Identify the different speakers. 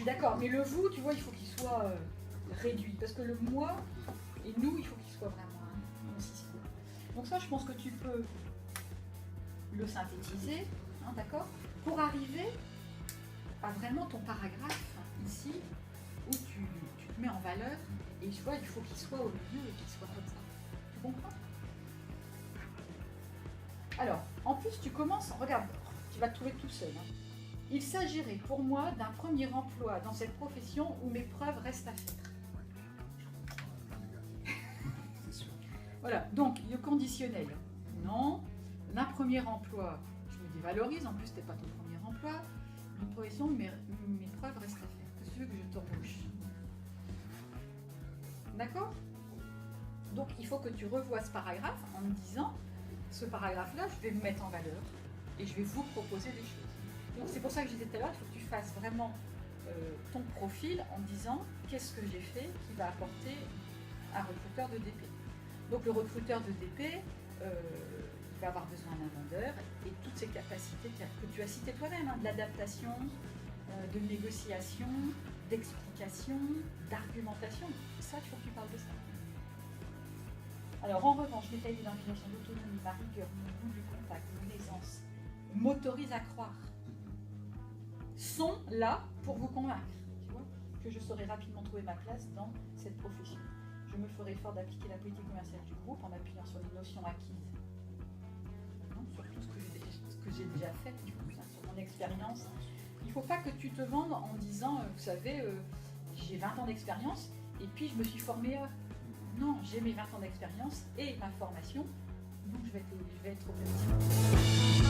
Speaker 1: d'accord, mais le vous, tu vois, il faut qu'il soit réduit. Parce que le moi et nous, il faut qu'il soit vraiment consistant. Donc ça, je pense que tu peux le synthétiser, hein, d'accord, pour arriver à vraiment ton paragraphe ici, où tu te mets en valeur, et tu vois, il faut qu'il soit au milieu et qu'il soit comme ça. Tu comprends? Alors, en plus, tu commences, regarde, tu vas te trouver tout seul. Hein. Il s'agirait pour moi d'un premier emploi dans cette profession où mes preuves restent à faire. Voilà, donc le conditionnel, non. D'un premier emploi, je me dévalorise, en plus, ce n'était pas ton premier emploi. Une profession où mes preuves restent à faire. Que tu veux que je t'embauche? D'accord? Donc, il faut que tu revoies ce paragraphe en me disant, ce paragraphe-là, je vais me mettre en valeur et je vais vous proposer des choses. Donc, c'est pour ça que je disais tout à l'heure, il faut que tu fasses vraiment ton profil en disant qu'est-ce que j'ai fait qui va apporter un recruteur de DP. Donc, le recruteur de DP, il va avoir besoin d'un vendeur et toutes ces capacités que tu as citées toi-même, hein, de l'adaptation, de négociation, d'explication, d'argumentation. Ça, il faut que tu parles de ça. Alors, en revanche, mes qualités d'inclination, d'autonomie, ma rigueur, mon goût du contact, mon aisance, m'autorisent à croire, sont là pour vous convaincre, tu vois, que je saurai rapidement trouver ma place dans cette profession. Je me ferai fort d'appliquer la politique commerciale du groupe en m'appuyant sur les notions acquises, non, sur tout ce que j'ai déjà fait, tu vois, sur mon expérience. Il ne faut pas que tu te vendes en disant, vous savez, j'ai 20 ans d'expérience et puis je me suis formée. Non, j'ai mes 20 ans d'expérience et ma formation, donc je vais être opérative.